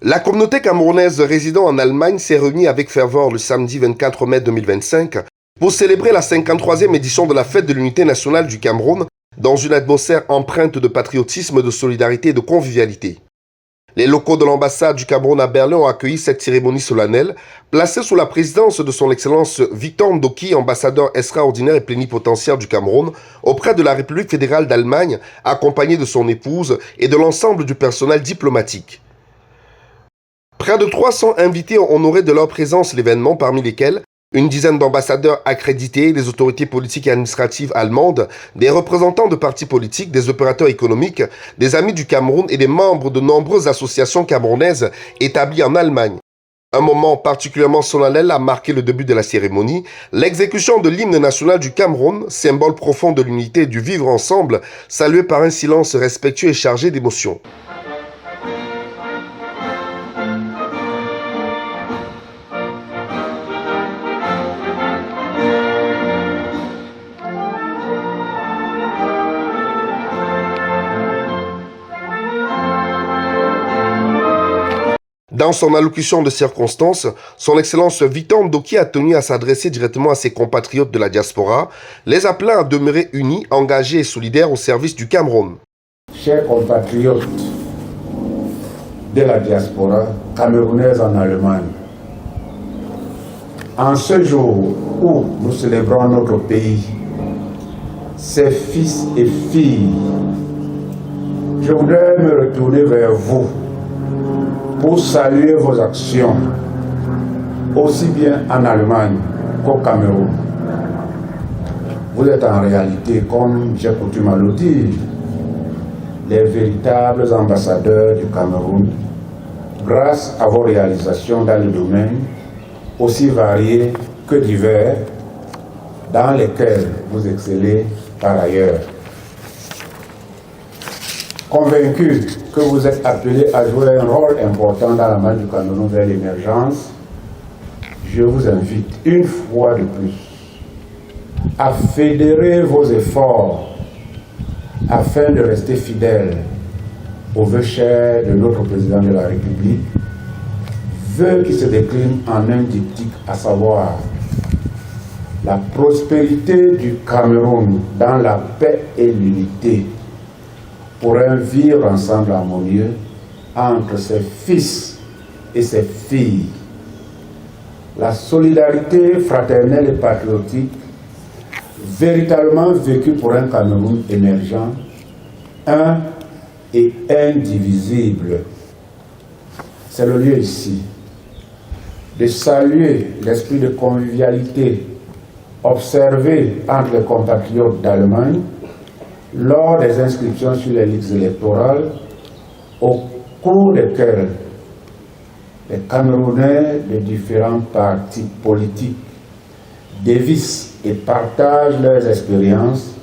La communauté camerounaise résidant en Allemagne s'est réunie avec ferveur le samedi 24 mai 2025 pour célébrer la 53e édition de la Fête de l'Unité nationale du Cameroun dans une atmosphère empreinte de patriotisme, de solidarité et de convivialité. Les locaux de l'ambassade du Cameroun à Berlin ont accueilli cette cérémonie solennelle, placée sous la présidence de son Excellence Victor Ndoki, ambassadeur extraordinaire et plénipotentiaire du Cameroun, auprès de la République fédérale d'Allemagne, accompagné de son épouse et de l'ensemble du personnel diplomatique. Près de 300 invités ont honoré de leur présence l'événement, parmi lesquels une dizaine d'ambassadeurs accrédités, des autorités politiques et administratives allemandes, des représentants de partis politiques, des opérateurs économiques, des amis du Cameroun et des membres de nombreuses associations camerounaises établies en Allemagne. Un moment particulièrement solennel a marqué le début de la cérémonie, l'exécution de l'hymne national du Cameroun, symbole profond de l'unité et du vivre ensemble, salué par un silence respectueux et chargé d'émotion. Dans son allocution de circonstance, son Excellence Victor Ndoki a tenu à s'adresser directement à ses compatriotes de la diaspora, les appelant à demeurer unis, engagés et solidaires au service du Cameroun. Chers compatriotes de la diaspora camerounaise en Allemagne, en ce jour où nous célébrons notre pays, ses fils et filles, je voudrais me retourner vers vous pour saluer vos actions, aussi bien en Allemagne qu'au Cameroun. Vous êtes en réalité, comme j'ai coutume à le dire, les véritables ambassadeurs du Cameroun, grâce à vos réalisations dans les domaines aussi variés que divers, dans lesquels vous excellez par ailleurs. Convaincu que vous êtes appelés à jouer un rôle important dans la marche du Cameroun vers l'émergence, je vous invite une fois de plus à fédérer vos efforts afin de rester fidèles aux vœux chers de notre président de la République, vœux qui se déclinent en un diptyque, à savoir la prospérité du Cameroun dans la paix et l'unité, pour un vivre ensemble harmonieux entre ses fils et ses filles. La solidarité fraternelle et patriotique, véritablement vécue pour un Cameroun émergent, un et indivisible. C'est le lieu ici de saluer l'esprit de convivialité observé entre les compatriotes d'Allemagne lors des inscriptions sur les listes électorales, au cours desquelles les Camerounais de différents partis politiques dévissent et partagent leurs expériences,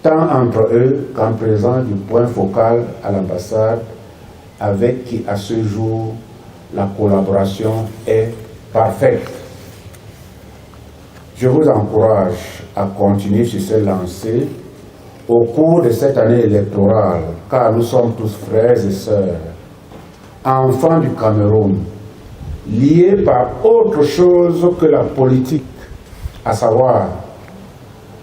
tant entre eux qu'en présence du point focal à l'ambassade, avec qui à ce jour la collaboration est parfaite. Je vous encourage à continuer sur cette lancée au cours de cette année électorale, car nous sommes tous frères et sœurs, enfants du Cameroun, liés par autre chose que la politique, à savoir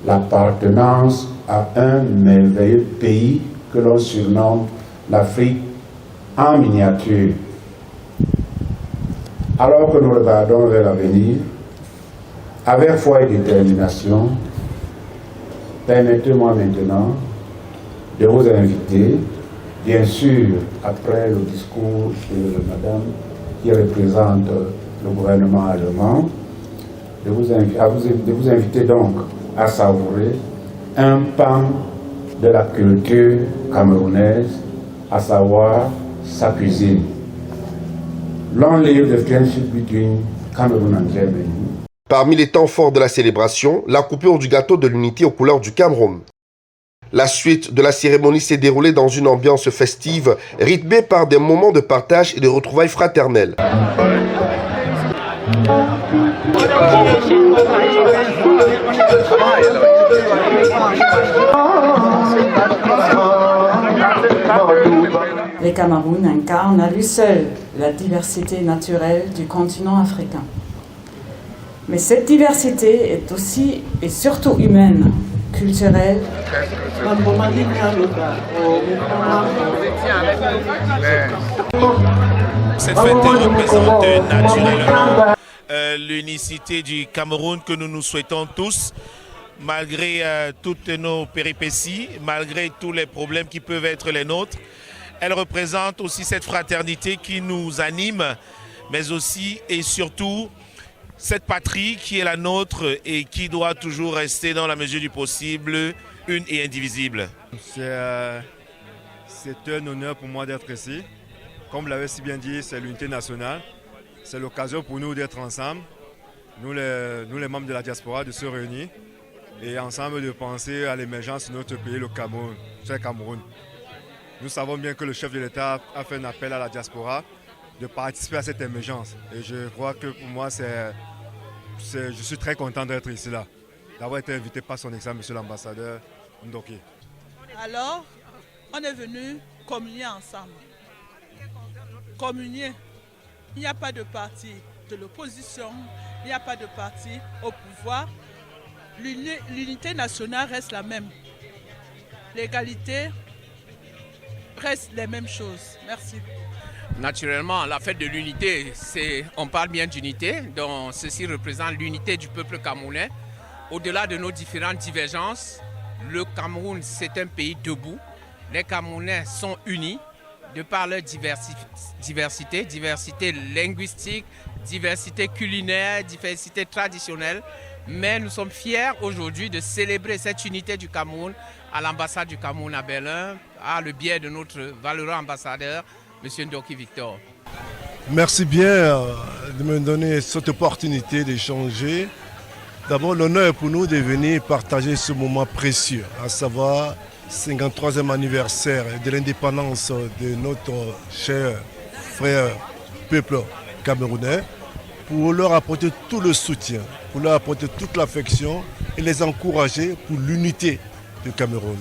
l'appartenance à un merveilleux pays que l'on surnomme l'Afrique en miniature. Alors que nous regardons vers l'avenir, avec foi et détermination, permettez-moi maintenant de vous inviter, bien sûr, après le discours de madame qui représente le gouvernement allemand, de vous inviter donc à savourer un pan de la culture camerounaise, à savoir sa cuisine. Long live the friendship between Cameroon and Germany. Parmi les temps forts de la célébration, la coupure du gâteau de l'unité aux couleurs du Cameroun. La suite de la cérémonie s'est déroulée dans une ambiance festive, rythmée par des moments de partage et de retrouvailles fraternelles. Le Cameroun incarne à lui seul la diversité naturelle du continent africain. Mais cette diversité est aussi et surtout humaine, culturelle. Cette fête représente naturellement l'unicité du Cameroun que nous nous souhaitons tous, malgré toutes nos péripéties, malgré tous les problèmes qui peuvent être les nôtres. Elle représente aussi cette fraternité qui nous anime, mais aussi et surtout cette patrie qui est la nôtre et qui doit toujours rester dans la mesure du possible une et indivisible. C'est un honneur pour moi d'être ici. Comme vous l'avez si bien dit, c'est l'unité nationale. C'est l'occasion pour nous d'être ensemble, nous les membres de la diaspora, de se réunir et ensemble de penser à l'émergence de notre pays, le Cameroun, c'est le Cameroun. Nous savons bien que le chef de l'État a fait un appel à la diaspora de participer à cette émergence. Et je crois que pour moi, je suis très content d'être ici là, d'avoir été invité par son excellence, monsieur l'ambassadeur Ndoki. Alors, on est venu communier ensemble. Communier. Il n'y a pas de parti de l'opposition, il n'y a pas de parti au pouvoir. L'unité nationale reste la même. L'égalité reste les mêmes choses. Merci. Naturellement, la fête de l'unité, on parle bien d'unité, donc ceci représente l'unité du peuple camerounais. Au-delà de nos différentes divergences, le Cameroun, c'est un pays debout. Les Camerounais sont unis de par leur diversité linguistique, diversité culinaire, diversité traditionnelle. Mais nous sommes fiers aujourd'hui de célébrer cette unité du Cameroun à l'ambassade du Cameroun à Berlin, à le biais de notre valeureux ambassadeur, M. Ndoki Victor. Merci bien de me donner cette opportunité d'échanger. D'abord, l'honneur est pour nous de venir partager ce moment précieux, à savoir 53e anniversaire de l'indépendance de notre cher frère peuple camerounais, pour leur apporter tout le soutien, pour leur apporter toute l'affection et les encourager pour l'unité du Cameroun.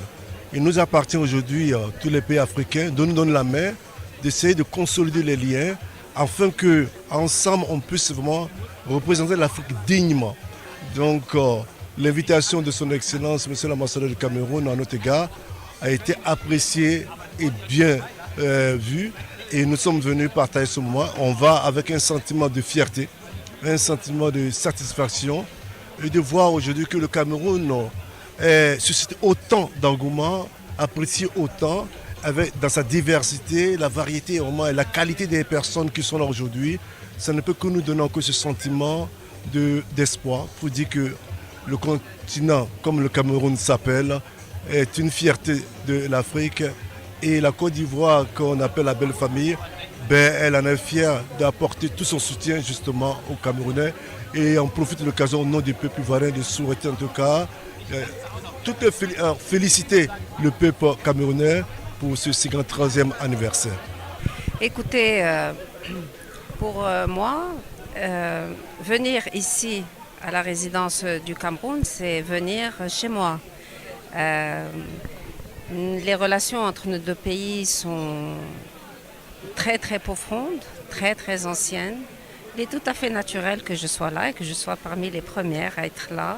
Il nous appartient aujourd'hui, tous les pays africains, de nous donner la main, d'essayer de consolider les liens afin qu'ensemble on puisse vraiment représenter l'Afrique dignement. Donc l'invitation de son Excellence, Monsieur l'ambassadeur du Cameroun à notre égard, a été appréciée et bien vue. Et nous sommes venus partager ce moment. On va avec un sentiment de fierté, un sentiment de satisfaction et de voir aujourd'hui que le Cameroun suscite autant d'engouement, apprécie autant, dans sa diversité, la variété et la qualité des personnes qui sont là aujourd'hui. Ça ne peut que nous donner encore ce sentiment d'espoir pour dire que le continent, comme le Cameroun s'appelle, est une fierté de l'Afrique. Et la Côte d'Ivoire, qu'on appelle la belle famille, elle en est fière d'apporter tout son soutien justement aux Camerounais. Et on profite de l'occasion au nom du peuple ivoirien de souhaiter en tout cas féliciter le peuple camerounais pour ce 53e anniversaire. Écoutez, pour moi, venir ici à la résidence du Cameroun, c'est venir chez moi. Les relations entre nos deux pays sont très très profondes, très très anciennes. Il est tout à fait naturel que je sois là et que je sois parmi les premières à être là.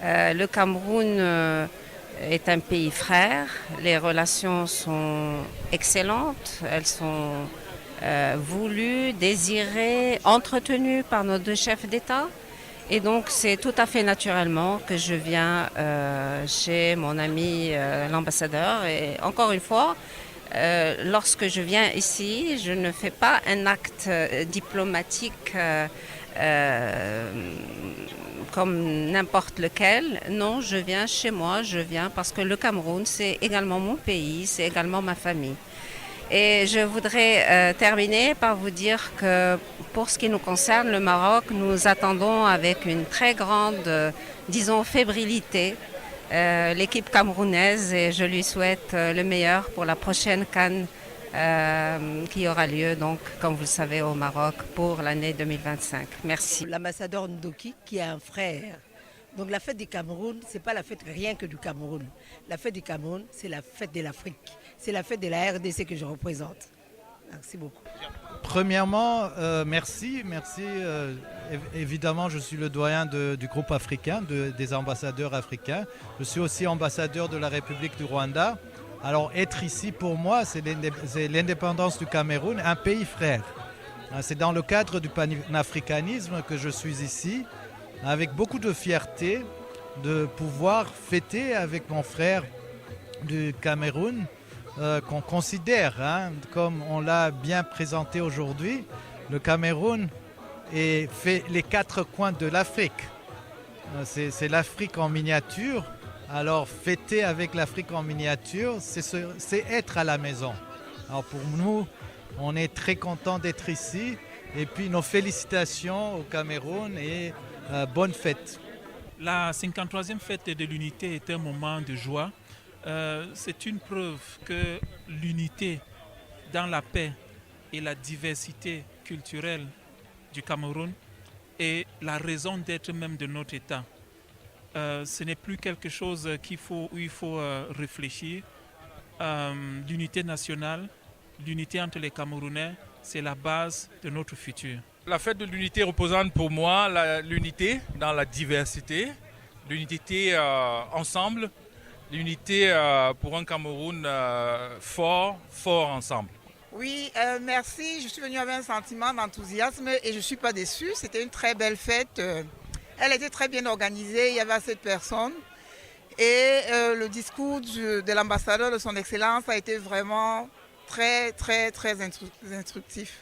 Le Cameroun est un pays frère, les relations sont excellentes, elles sont voulues, désirées, entretenues par nos deux chefs d'État. Et donc c'est tout à fait naturellement que je viens chez mon ami l'ambassadeur. Et encore une fois, lorsque je viens ici, je ne fais pas un acte diplomatique comme n'importe lequel. Non, je viens chez moi, je viens parce que le Cameroun, c'est également mon pays, c'est également ma famille. Et je voudrais terminer par vous dire que pour ce qui nous concerne, le Maroc, nous attendons avec une très grande, disons, fébrilité l'équipe camerounaise et je lui souhaite le meilleur pour la prochaine CAN qui aura lieu, donc, comme vous le savez, au Maroc pour l'année 2025. Merci. L'ambassadeur Ndoki, qui est un frère Donc la fête du Cameroun, ce n'est pas la fête rien que du Cameroun. La fête du Cameroun, c'est la fête de l'Afrique. C'est la fête de la RDC que je représente. Merci beaucoup. Premièrement, merci. Évidemment, je suis le doyen du groupe africain, des ambassadeurs africains. Je suis aussi ambassadeur de la République du Rwanda. Alors être ici pour moi, c'est l'indépendance du Cameroun, un pays frère. C'est dans le cadre du panafricanisme que je suis ici, avec beaucoup de fierté de pouvoir fêter avec mon frère du Cameroun, qu'on considère, comme on l'a bien présenté aujourd'hui, le Cameroun fait les 4 coins de l'Afrique. C'est l'Afrique en miniature. Alors fêter avec l'Afrique en miniature, c'est être à la maison. Alors pour nous, on est très content d'être ici. Et puis nos félicitations au Cameroun et bonne fête. La 53e fête de l'unité est un moment de joie. C'est une preuve que l'unité dans la paix et la diversité culturelle du Cameroun est la raison d'être même de notre État. Ce n'est plus quelque chose où il faut réfléchir. L'unité nationale, l'unité entre les Camerounais, c'est la base de notre futur. La fête de l'unité représente pour moi l'unité dans la diversité, l'unité ensemble, l'unité pour un Cameroun fort ensemble. Oui, merci. Je suis venue avec un sentiment d'enthousiasme et je ne suis pas déçue. C'était une très belle fête. Elle était très bien organisée, il y avait assez de personnes. Et le discours de l'ambassadeur de son Excellence a été vraiment très instructif.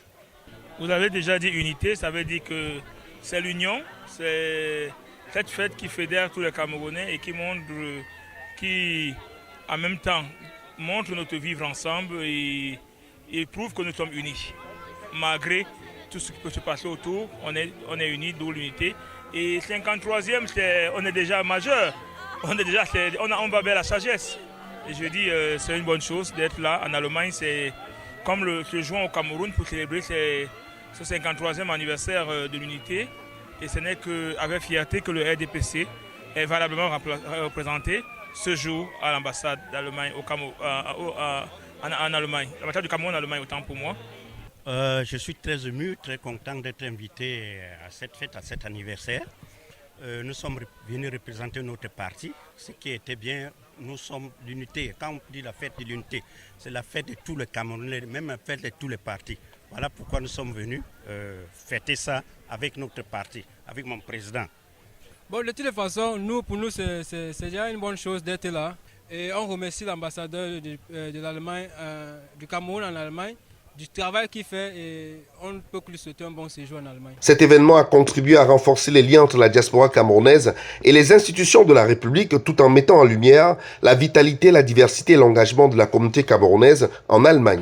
Vous avez déjà dit unité, ça veut dire que c'est l'union, c'est cette fête qui fédère tous les Camerounais et qui en même temps montre notre vivre ensemble et prouve que nous sommes unis. Malgré tout ce qui peut se passer autour, on est unis, d'où l'unité. Et 53e, on est déjà majeur, on va vers la sagesse. Et je dis, c'est une bonne chose d'être là en Allemagne, c'est comme se joindre au Cameroun pour célébrer ce 53e anniversaire de l'unité. Et ce n'est qu'avec fierté que le RDPC est valablement représenté ce jour à l'ambassade d'Allemagne en Allemagne, l'ambassade du Cameroun en Allemagne, autant pour moi. Je suis très ému, très content d'être invité à cette fête, à cet anniversaire. Nous sommes venus représenter notre parti, ce qui était bien. Nous sommes l'unité. Quand on dit la fête de l'unité, c'est la fête de tous les Camerounais, même la fête de tous les partis. Voilà pourquoi nous sommes venus fêter ça avec notre parti, avec mon président. Bon, de toute façon, pour nous, c'est déjà une bonne chose d'être là. Et on remercie l'ambassadeur de l'Allemagne, du Cameroun en Allemagne, du travail qu'il fait et on ne peut que lui souhaiter un bon séjour en Allemagne. Cet événement a contribué à renforcer les liens entre la diaspora camerounaise et les institutions de la République tout en mettant en lumière la vitalité, la diversité et l'engagement de la communauté camerounaise en Allemagne.